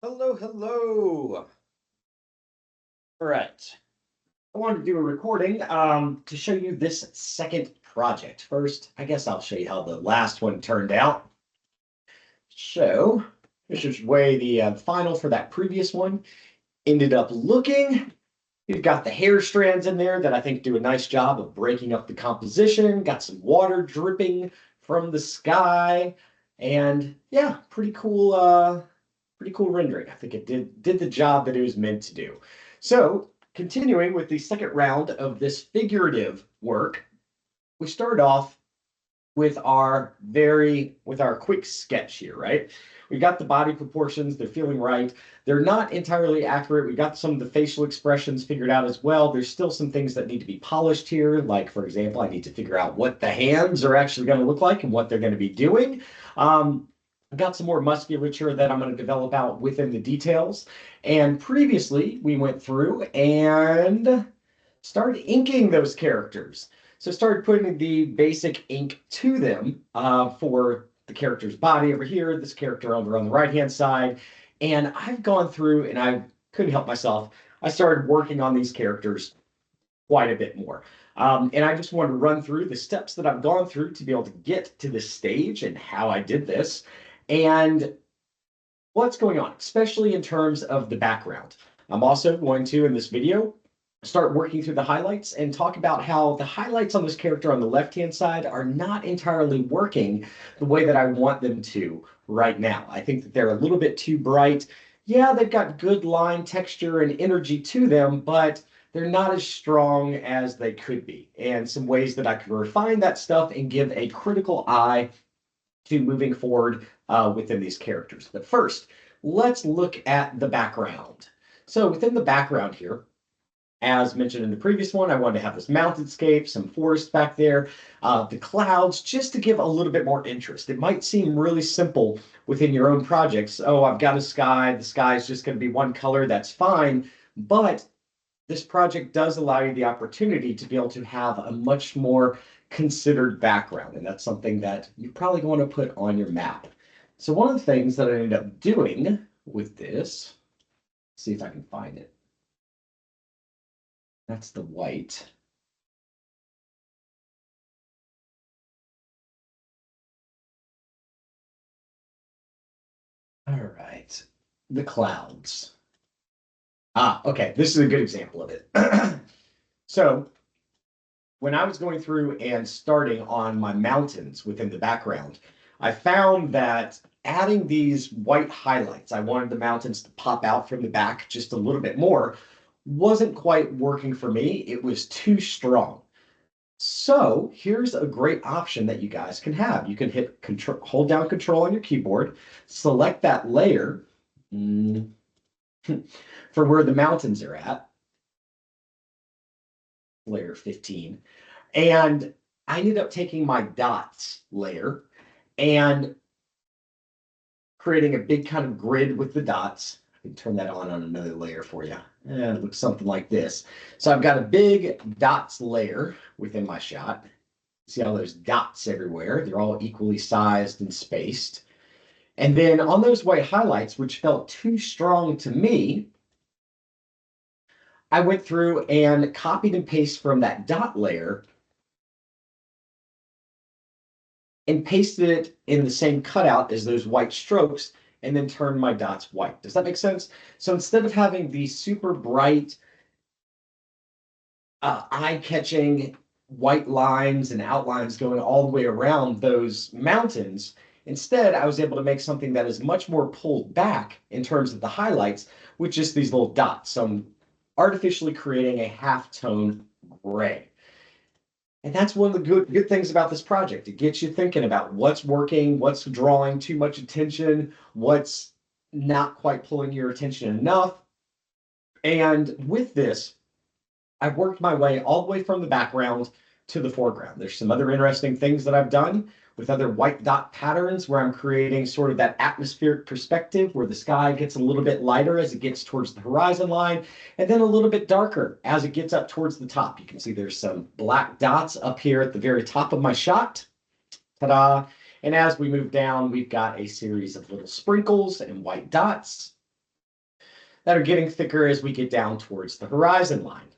Hello, hello. All right. I wanted to do a recording to show you this second project. First, I guess I'll show you how the last one turned out. So, this is way the final for that previous one ended up looking. We've got the hair strands in there that I think do a nice job of breaking up the composition. Got some water dripping from the sky, and yeah, pretty cool rendering. I think it did the job that it was meant to do. So, continuing with the second round of this figurative work, we start off with our quick sketch here, right? We got the body proportions, they're feeling right. They're not entirely accurate. We got some of the facial expressions figured out as well. There's still some things that need to be polished here. Like, for example, I need to figure out what the hands are actually going to look like and what they're going to be doing. I've got some more musculature that I'm going to develop out within the details. And previously, we went through and started inking those characters. So started putting the basic ink to them for the character's body over here, this character over on the right-hand side. And I've gone through and I couldn't help myself. I started working on these characters quite a bit more. And I just wanted to run through the steps that I've gone through to be able to get to this stage and how I did this and what's going on, especially in terms of the background. I'm also going to, in this video, start working through the highlights and talk about how the highlights on this character on the left-hand side are not entirely working the way that I want them to right now. I think that they're a little bit too bright. Yeah, they've got good line texture and energy to them, but they're not as strong as they could be. And some ways that I can refine that stuff and give a critical eye to moving forward within these characters. But first, let's look at the background. So within the background here, as mentioned in the previous one, I wanted to have this mountainscape, some forest back there, the clouds, just to give a little bit more interest. It might seem really simple within your own projects. Oh, I've got a sky. The sky is just going to be one color. That's fine. But this project does allow you the opportunity to be able to have a much more considered background. And that's something that you probably want to put on your map. So one of the things that I ended up doing with this, see if I can find it. That's the white. All right. The clouds. Ah, okay. This is a good example of it. So when I was going through and starting on my mountains within the background, I found that adding these white highlights, I wanted the mountains to pop out from the back just a little bit more, wasn't quite working for me. It was too strong. So here's a great option that you guys can have. You can hit control, hold down control on your keyboard, select that layer for where the mountains are at, layer 15. And I ended up taking my dots layer and creating a big kind of grid with the dots. I can turn that on another layer for you. And it looks something like this. So I've got a big dots layer within my shot. See all those dots everywhere? They're all equally sized and spaced. And then on those white highlights, which felt too strong to me, I went through and copied and pasted from that dot layer and pasted it in the same cutout as those white strokes and then turned my dots white. Does that make sense? So instead of having the super bright, eye-catching white lines and outlines going all the way around those mountains, instead I was able to make something that is much more pulled back in terms of the highlights with just these little dots. So I'm artificially creating a half-tone gray. And that's one of the good things about this project. It gets you thinking about what's working, what's drawing too much attention, what's not quite pulling your attention enough. And with this, I've worked my way all the way from the background to the foreground. There's some other interesting things that I've done with other white dot patterns where I'm creating sort of that atmospheric perspective where the sky gets a little bit lighter as it gets towards the horizon line and then a little bit darker as it gets up towards the top. You can see there's some black dots up here at the very top of my shot. Ta-da! And as we move down, we've got a series of little sprinkles and white dots. that are getting thicker as we get down towards the horizon line.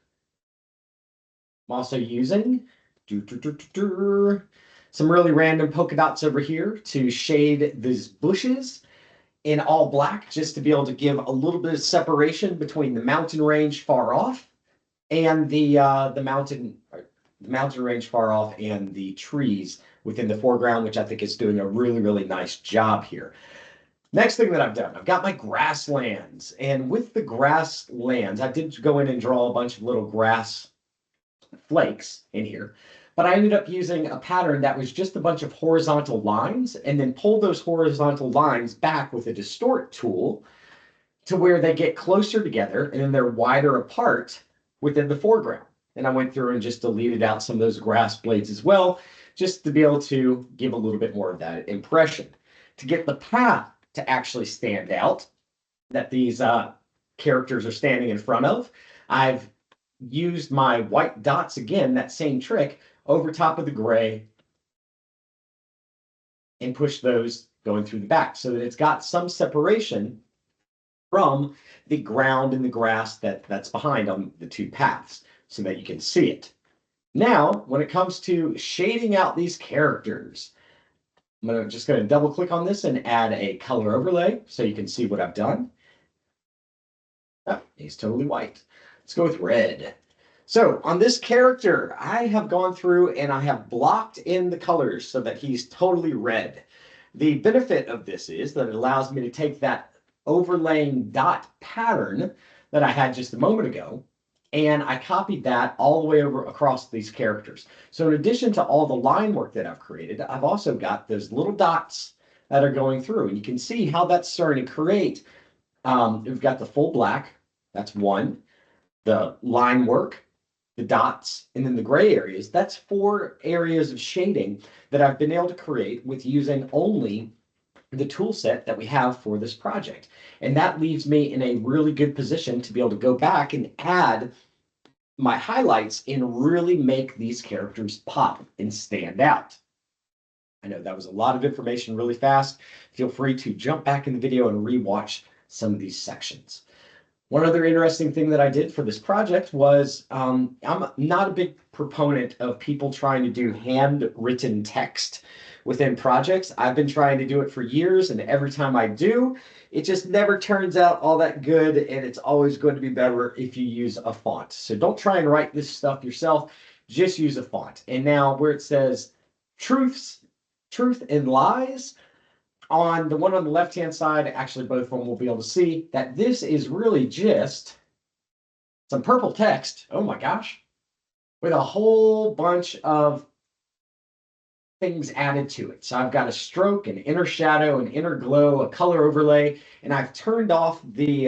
I'm also using some really random polka dots over here to shade these bushes in all black, just to be able to give a little bit of separation between the mountain range far off and the mountain range far off and the trees within the foreground, which I think is doing a really, really nice job here. Next thing that I've done, I've got my grasslands. And with the grasslands, I did go in and draw a bunch of little grass flakes in here. But I ended up using a pattern that was just a bunch of horizontal lines and then pulled those horizontal lines back with a distort tool to where they get closer together and then they're wider apart within the foreground. And I went through and just deleted out some of those grass blades as well, just to be able to give a little bit more of that impression. To get the path to actually stand out that these characters are standing in front of, I've used my white dots again, that same trick, over top of the gray and push those going through the back so that it's got some separation from the ground and the grass that's behind on the two paths so that you can see it. Now, when it comes to shading out these characters, I'm just going to double click on this and add a color overlay so you can see what I've done. Oh, he's totally white. Let's go with red. So on this character, I have gone through and I have blocked in the colors so that he's totally red. The benefit of this is that it allows me to take that overlaying dot pattern that I had just a moment ago, and I copied that all the way over across these characters. So in addition to all the line work that I've created, I've also got those little dots that are going through, and you can see how that's starting to create. We've got the full black, that's one, the line work, the dots, and then the gray areas. That's 4 areas of shading that I've been able to create with using only the tool set that we have for this project. And that leaves me in a really good position to be able to go back and add my highlights and really make these characters pop and stand out. I know that was a lot of information really fast. Feel free to jump back in the video and rewatch some of these sections. One other interesting thing that I did for this project was I'm not a big proponent of people trying to do handwritten text within projects. I've been trying to do it for years, and every time I do, it just never turns out all that good, and it's always going to be better if you use a font. So don't try and write this stuff yourself, just use a font. And now where it says truth and lies, on the one on the left-hand side, actually both of them will be able to see that this is really just some purple text, oh my gosh, with a whole bunch of things added to it. So I've got a stroke, an inner shadow, an inner glow, a color overlay, and I've turned off the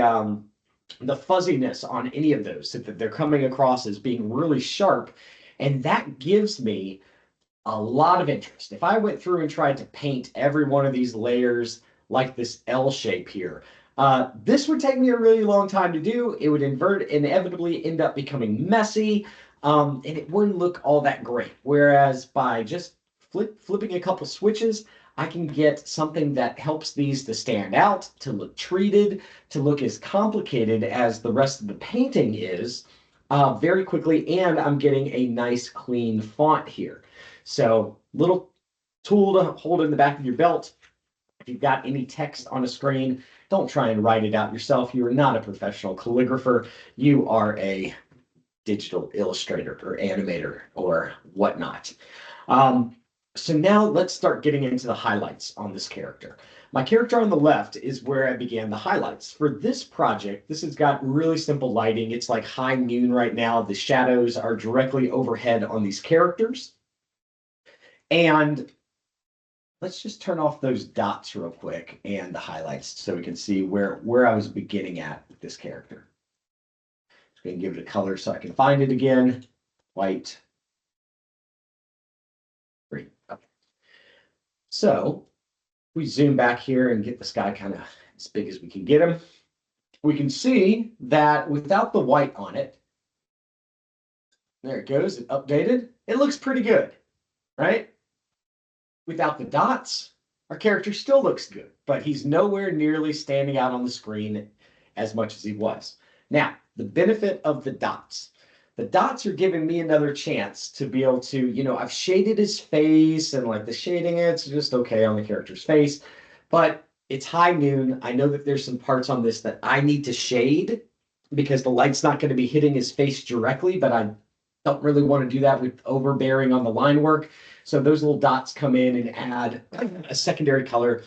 fuzziness on any of those so that they're coming across as being really sharp, and that gives me a lot of interest. If I went through and tried to paint every one of these layers like this L shape here, this would take me a really long time to do. It would inevitably end up becoming messy, and it wouldn't look all that great. Whereas by just flipping a couple switches, I can get something that helps these to stand out, to look treated, to look as complicated as the rest of the painting is very quickly, and I'm getting a nice clean font here. So little tool to hold in the back of your belt. If you've got any text on a screen, don't try and write it out yourself. You are not a professional calligrapher. You are a digital illustrator or animator or whatnot. So now let's start getting into the highlights on this character. My character on the left is where I began the highlights. For this project, this has got really simple lighting. It's like high noon right now. The shadows are directly overhead on these characters. And let's just turn off those dots real quick and the highlights so we can see where I was beginning at with this character. Just going to give it a color so I can find it again. White. Green. Okay. So we zoom back here and get this guy kind of as big as we can get him. We can see that without the white on it, there it goes, it updated. It looks pretty good, right? Without the dots, our character still looks good, but he's nowhere nearly standing out on the screen as much as he was. Now, the benefit of the dots. The dots are giving me another chance to be able to, I've shaded his face and like the shading, it's just okay on the character's face, but it's high noon. I know that there's some parts on this that I need to shade because the light's not going to be hitting his face directly, but I don't really want to do that with overbearing on the line work. So those little dots come in and add a secondary color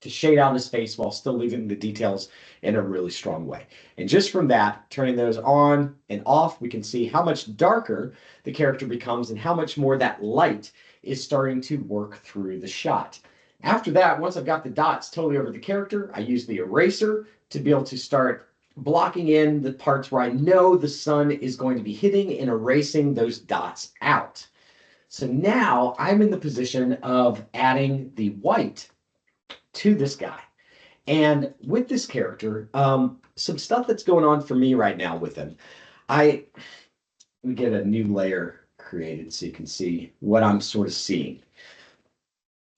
to shade out his face while still leaving the details in a really strong way. And just from that, turning those on and off, we can see how much darker the character becomes and how much more that light is starting to work through the shot. After that, once I've got the dots totally over the character, I use the eraser to be able to start blocking in the parts where I know the sun is going to be hitting and erasing those dots out. So now I'm in the position of adding the white to this guy. And with this character, some stuff that's going on for me right now with him. Let me get a new layer created so you can see what I'm sort of seeing.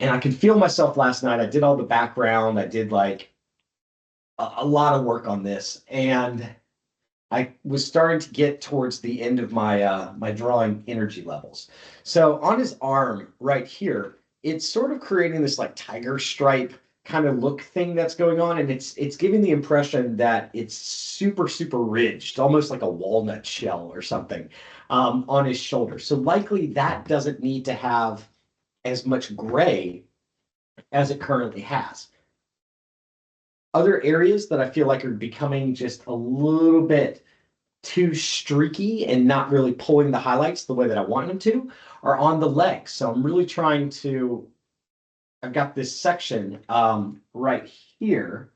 And I could feel myself last night. I did all the background. I did like a lot of work on this. And I was starting to get towards the end of my my drawing energy levels. So on his arm right here, it's sort of creating this like tiger stripe kind of look thing that's going on, and it's giving the impression that it's super ridged, almost like a walnut shell or something, on his shoulder. So likely that doesn't need to have as much gray as it currently has. Other areas that I feel like are becoming just a little bit too streaky and not really pulling the highlights the way that I want them to are on the legs. So I'm really trying to, I've got this section right here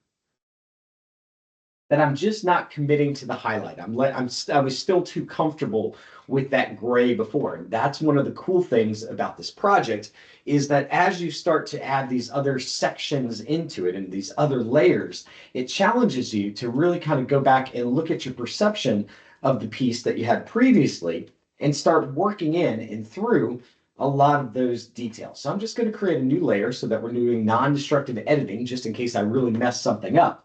that I'm just not committing to the highlight. I was still too comfortable with that gray before. And that's one of the cool things about this project is that as you start to add these other sections into it and these other layers, it challenges you to really kind of go back and look at your perception of the piece that you had previously and start working in and through a lot of those details. So I'm just going to create a new layer so that we're doing non-destructive editing just in case I really mess something up.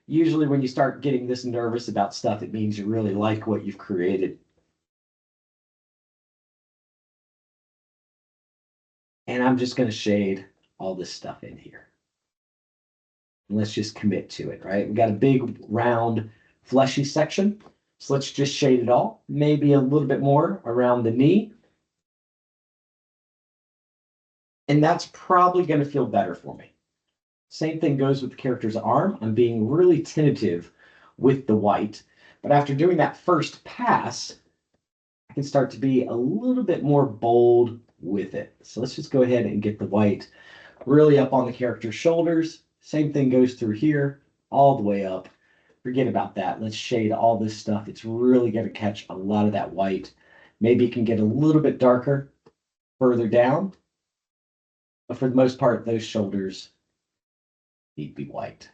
Usually when you start getting this nervous about stuff, it means you really like what you've created. And I'm just going to shade all this stuff in here. And let's just commit to it, right? We got a big, round, fleshy section. So let's just shade it all. Maybe a little bit more around the knee. And that's probably going to feel better for me. Same thing goes with the character's arm. I'm being really tentative with the white. But after doing that first pass, I can start to be a little bit more bold with it. So let's just go ahead and get the white really up on the character's shoulders. Same thing goes through here, all the way up. Forget about that. Let's shade all this stuff. It's really going to catch a lot of that white. Maybe it can get a little bit darker further down. But for the most part, those shoulders need to be white.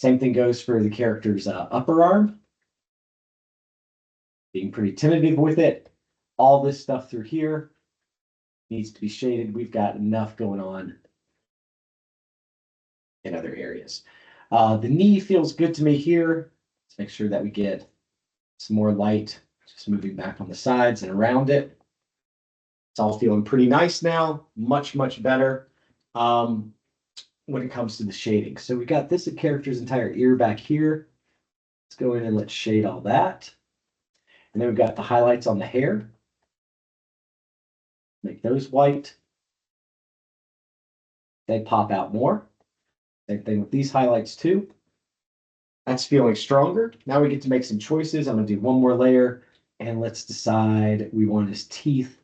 Same thing goes for the character's upper arm. Being pretty tentative with it. All this stuff through here needs to be shaded. We've got enough going on in other areas. The knee feels good to me here. Let's make sure that we get some more light, just moving back on the sides and around it. It's all feeling pretty nice now, much better when it comes to the shading. So we got this character's entire ear back here. Let's go in and let's shade all that. And then we've got the highlights on the hair. Make those white. They pop out more. Same thing with these highlights too. That's feeling stronger. Now we get to make some choices. I'm going to do one more layer and let's decide we want his teeth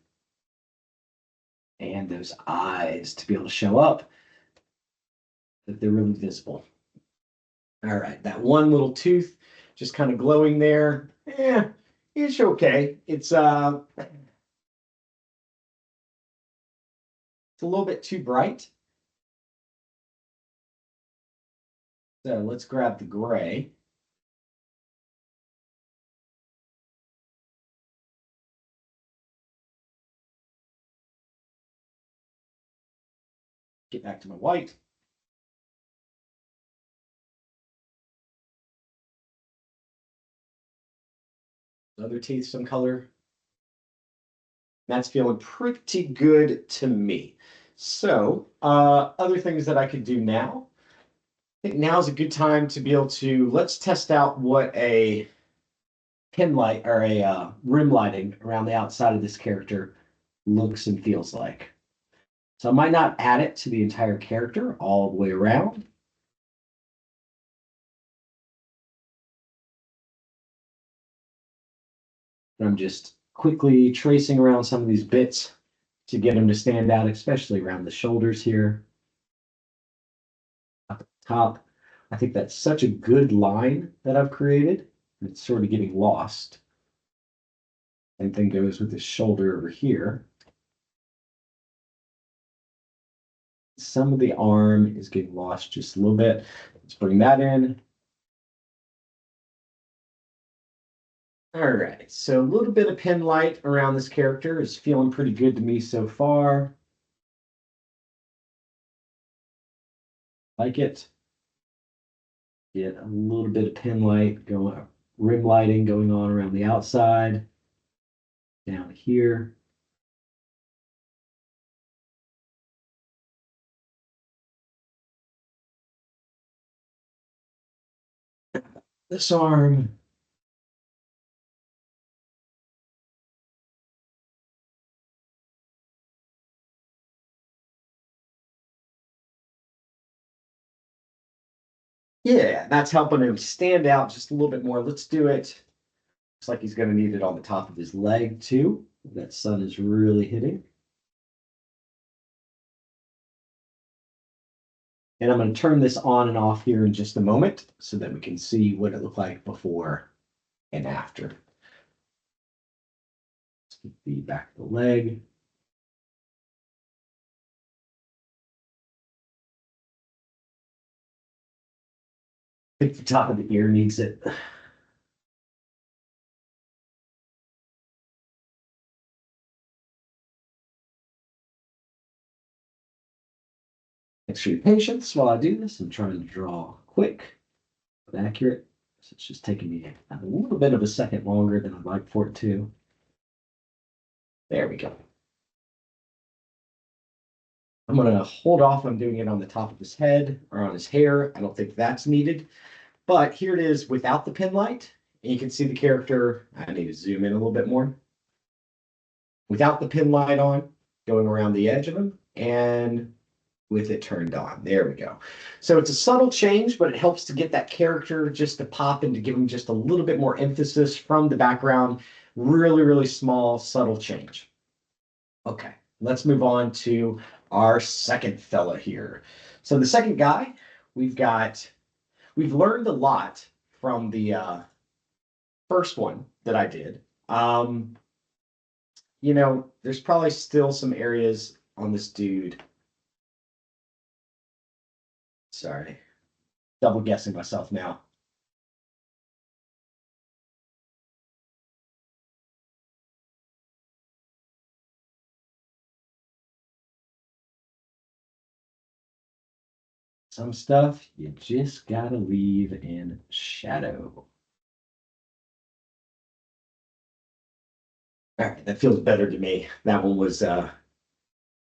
and those eyes to be able to show up, that they're really visible. All right, that one little tooth just kind of glowing there. It's okay. It's a little bit too bright. So let's grab the gray. Get back to my white. Other teeth, some color. That's feeling pretty good to me. So, other things that I could do now. I think now is a good time to be able to let's test out what a pin light or a rim lighting around the outside of this character looks and feels like. So I might not add it to the entire character all the way around. I'm just quickly tracing around some of these bits to get them to stand out, especially around the shoulders here. Up at the top. I think that's such a good line that I've created. It's sort of getting lost. Same thing goes with the shoulder over here. Some of the arm is getting lost just a little bit. Let's bring that in. All right, so a little bit of pin light around this character is feeling pretty good to me so far. Like it. Get a little bit of pin light going, rim lighting going on around the outside. Down here. This arm. Yeah, that's helping him stand out just a little bit more. Let's do it. Looks like he's going to need it on the top of his leg too. That sun is really hitting. And I'm going to turn this on and off here in just a moment so that we can see what it looked like before and after. Let's get the back of the leg. I think the top of the ear needs it. Thanks for your patience while I do this. I'm trying to draw quick but accurate. So it's just taking me a little bit of a second longer than I'd like for it to. There we go. I'm going to hold off on doing it on the top of his head or on his hair. I don't think that's needed. But here it is without the pin light. And you can see the character. I need to zoom in a little bit more. Without the pin light on, going around the edge of him, and with it turned on. There we go. So it's a subtle change, but it helps to get that character just to pop and to give him just a little bit more emphasis from the background. Really, really small, subtle change. Okay, let's move on to our second fella here. So the second guy, we've learned a lot from the first one that I did. There's probably still some areas on this dude. Sorry, double guessing myself now. Some stuff you just gotta leave in shadow. All right, that feels better to me. That one was a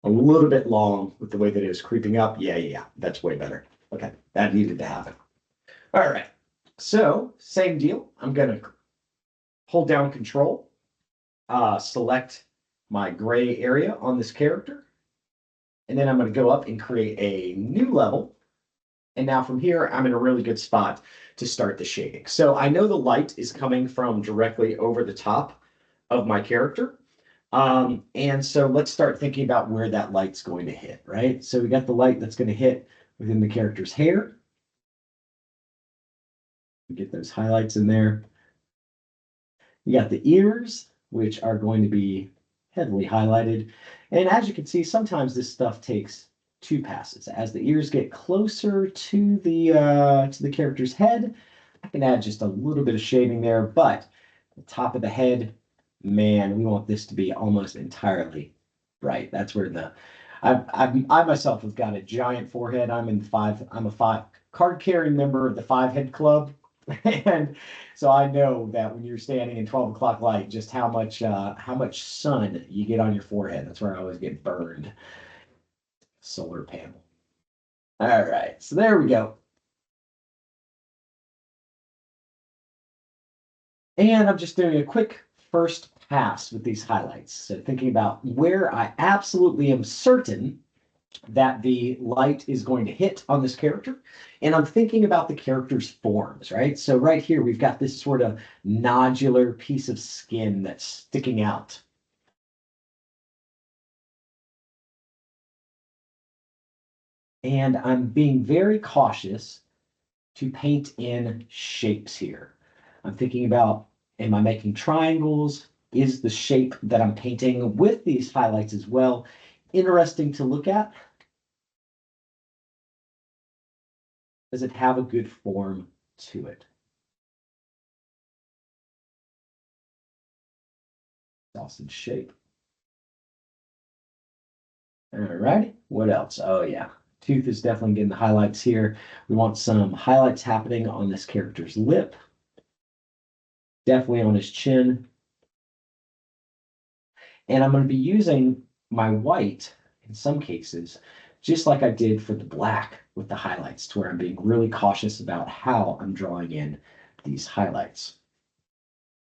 little bit long with the way that it was creeping up. Yeah, that's way better. Okay, that needed to happen. All right, so same deal. I'm gonna hold down Control, select my gray area on this character, and then I'm gonna go up and create a new level. And now from here, I'm in a really good spot to start the shading. So I know the light is coming from directly over the top of my character. And so let's start thinking about where that light's going to hit, right? So we got the light that's going to hit within the character's hair. We get those highlights in there. You got the ears, which are going to be heavily highlighted. And as you can see, sometimes this stuff takes two passes. As the ears get closer to the character's head, I can add just a little bit of shading there, but the top of the head, man, we want this to be almost entirely bright. That's where I myself have got a giant forehead. I'm a five card carrying member of the 5 head club. And so I know that when you're standing in 12 o'clock light, just how much sun you get on your forehead. That's where I always get burned. Solar panel. All right, so there we go. And I'm just doing a quick first pass with these highlights. So thinking about where I absolutely am certain that the light is going to hit on this character. And I'm thinking about the character's forms, right? So right here, we've got this sort of nodular piece of skin that's sticking out. And I'm being very cautious to paint in shapes here. I'm thinking about, am I making triangles? Is the shape that I'm painting with these highlights as well interesting to look at? Does it have a good form to it? Sausage shape. All right. What else? Oh, yeah. Tooth is definitely getting the highlights here. We want some highlights happening on this character's lip. Definitely on his chin. And I'm going to be using my white in some cases, just like I did for the black with the highlights, to where I'm being really cautious about how I'm drawing in these highlights.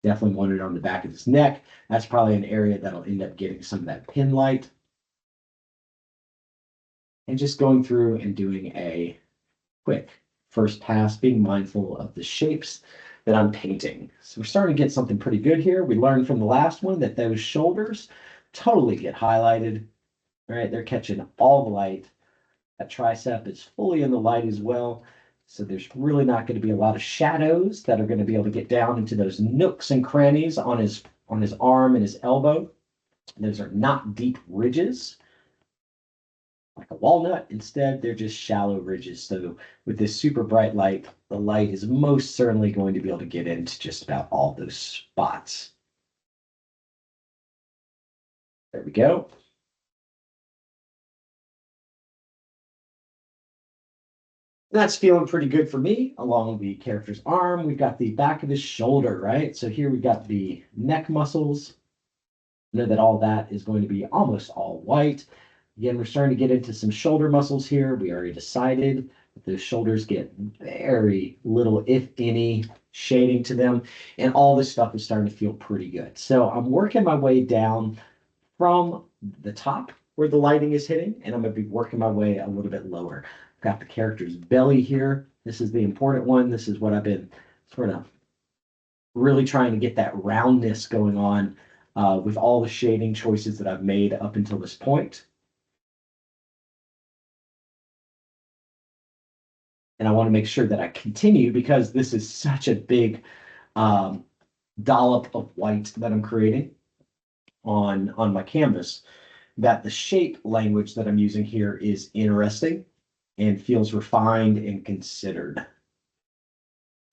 Definitely want it on the back of his neck. That's probably an area that'll end up getting some of that pin light. And just going through and doing a quick first pass, being mindful of the shapes that I'm painting. So we're starting to get something pretty good here. We learned from the last one that those shoulders totally get highlighted, right? They're catching all the light. That tricep is fully in the light as well. So there's really not going to be a lot of shadows that are going to be able to get down into those nooks and crannies on his arm and his elbow. Those are not deep ridges like a walnut. Instead, they're just shallow ridges. So with this super bright light, the light is most certainly going to be able to get into just about all those spots. There we go. That's feeling pretty good for me. Along the character's arm, we've got the back of his shoulder, right? So here we've got the neck muscles. Know that all that is going to be almost all white. Again, we're starting to get into some shoulder muscles here. We already decided that those shoulders get very little, if any, shading to them. And all this stuff is starting to feel pretty good. So I'm working my way down from the top where the lighting is hitting, and I'm going to be working my way a little bit lower. I've got the character's belly here. This is the important one. This is what I've been sort of really trying to get that roundness going on with all the shading choices that I've made up until this point. And I want to make sure that I continue because this is such a big um, dollop of white that I'm creating on my canvas, that the shape language that I'm using here is interesting and feels refined and considered.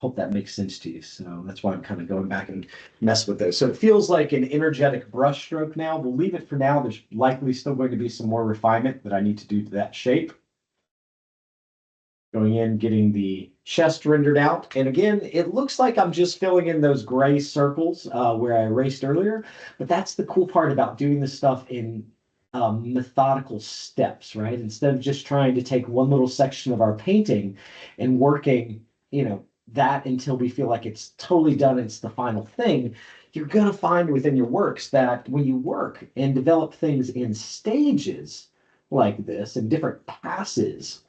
Hope that makes sense to you. So that's why I'm kind of going back and mess with those. So it feels like an energetic brush stroke now. We'll leave it for now. There's likely still going to be some more refinement that I need to do to that shape. Going in, getting the chest rendered out. And again, it looks like I'm just filling in those gray circles where I erased earlier. But that's the cool part about doing this stuff in methodical steps, right? Instead of just trying to take one little section of our painting and working, that until we feel like it's totally done, it's the final thing. You're going to find within your works that when you work and develop things in stages like this and different passes,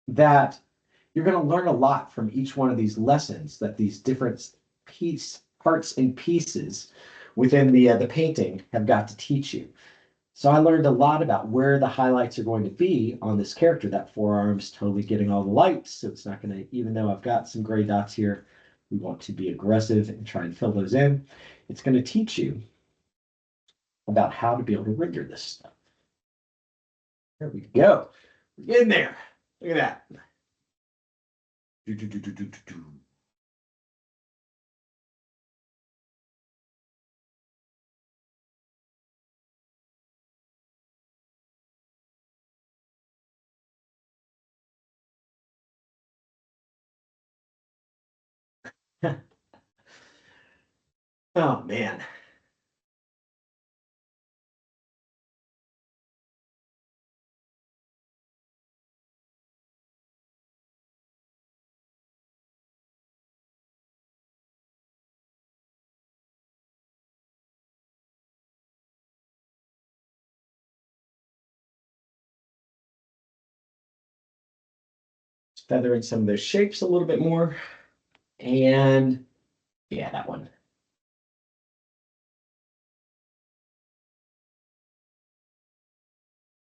that you're going to learn a lot from each one of these lessons, that these different parts and pieces within the painting have got to teach you. So I learned a lot about where the highlights are going to be on this character. That forearm's totally getting all the light, so it's not going to, even though I've got some gray dots here, we want to be aggressive and try and fill those in. It's going to teach you about how to be able to render this stuff. There we go. We're getting there. Look at that. Do, do, do, do, do, do. Oh man. Feather in some of those shapes a little bit more. And yeah, that one.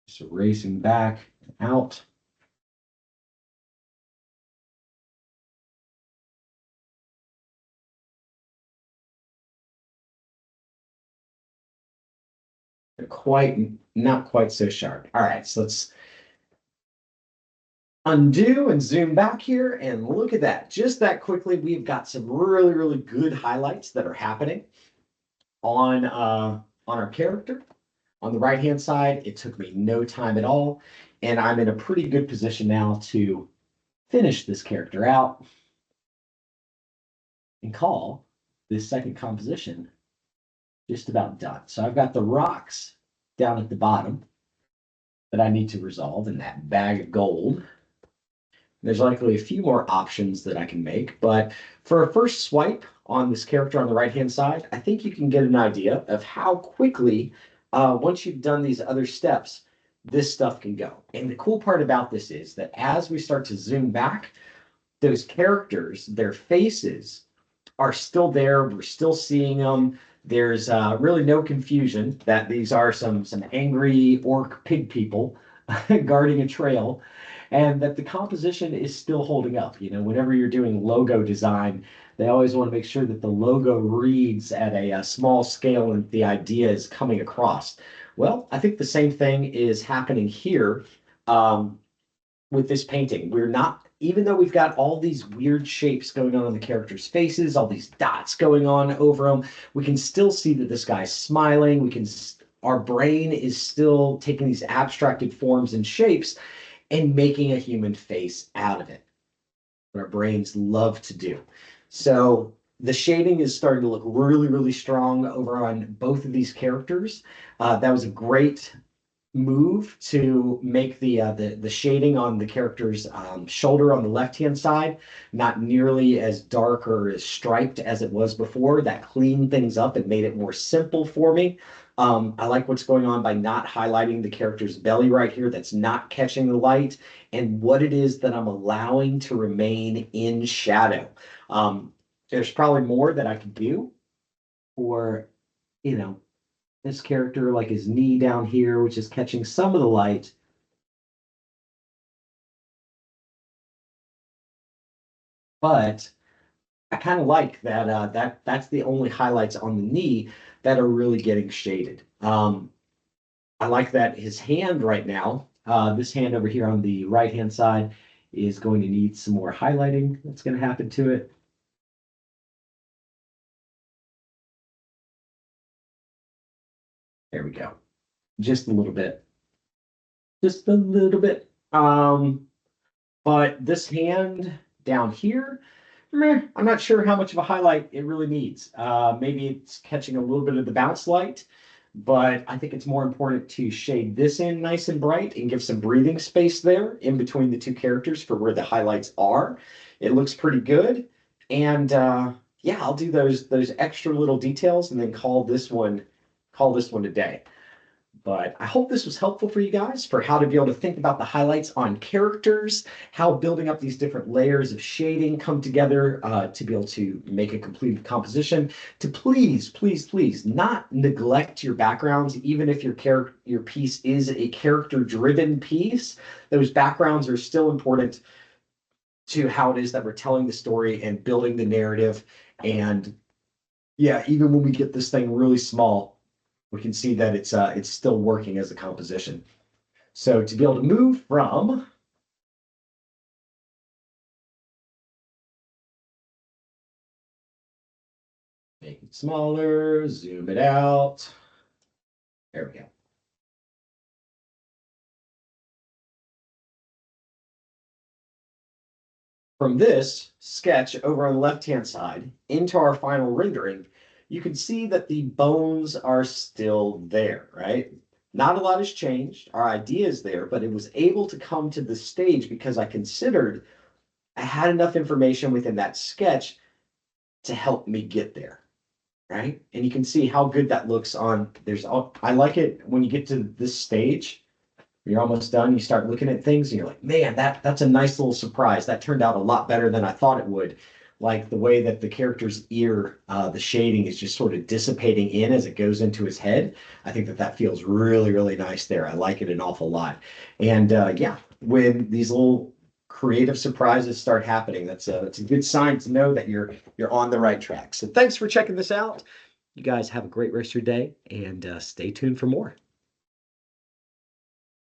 Just erasing back and out. Not quite so sharp. All right, so let's undo and zoom back here and look at that. Just that quickly, we've got some really, really good highlights that are happening on our character. On the right-hand side, it took me no time at all, and I'm in a pretty good position now to finish this character out and call this second composition just about done. So I've got the rocks down at the bottom that I need to resolve in that bag of gold. There's likely a few more options that I can make, but for a first swipe on this character on the right-hand side, I think you can get an idea of how quickly, once you've done these other steps, this stuff can go. And the cool part about this is that as we start to zoom back, those characters, their faces are still there. We're still seeing them. There's really no confusion that these are some angry orc pig people guarding a trail, and that the composition is still holding up. You know, whenever you're doing logo design, they always want to make sure that the logo reads at a small scale and the idea is coming across. Well, I think the same thing is happening here. With this painting. We're not, even though we've got all these weird shapes going on the characters' faces, all these dots going on over them, we can still see that this guy's smiling. Our brain is still taking these abstracted forms and shapes and making a human face out of it. What our brains love to do. So the shading is starting to look really, really strong over on both of these characters. That was a great move to make the shading on the character's shoulder on the left-hand side not nearly as dark or as striped as it was before. That cleaned things up and made it more simple for me. I like what's going on by not highlighting the character's belly right here that's not catching the light, and what it is that I'm allowing to remain in shadow. There's probably more that I could do, or you know, this character, like his knee down here, which is catching some of the light. But I kind of like that that's the only highlights on the knee that are really getting shaded. I like that his hand right now, this hand over here on the right hand side, is going to need some more highlighting that's going to happen to it. There we go. Just a little bit. Just a little bit. But this hand down here, meh, I'm not sure how much of a highlight it really needs. Maybe it's catching a little bit of the bounce light, but I think it's more important to shade this in nice and bright and give some breathing space there in between the two characters for where the highlights are. It looks pretty good. And yeah, I'll do those extra little details and then call this one a day. But I hope this was helpful for you guys for how to be able to think about the highlights on characters, how building up these different layers of shading come together to be able to make a complete composition. To please, please, please not neglect your backgrounds, even if your piece is a character-driven piece. Those backgrounds are still important to how it is that we're telling the story and building the narrative. And yeah, even when we get this thing really small, we can see that it's still working as a composition. So to be able to move from make it smaller, zoom it out. There we go. From this sketch over on the left-hand side into our final rendering, you can see that the bones are still there, right? Not a lot has changed. Our idea is there, but it was able to come to the stage because I considered I had enough information within that sketch to help me get there, right? And you can see how good that looks on, I like it when you get to this stage, you're almost done, you start looking at things and you're like, man, that's a nice little surprise. That turned out a lot better than I thought it would. Like the way that the character's ear, the shading is just sort of dissipating in as it goes into his head. I think that feels really, really nice there. I like it an awful lot. And yeah, when these little creative surprises start happening, that's a good sign to know that you're on the right track. So thanks for checking this out. You guys have a great rest of your day and stay tuned for more.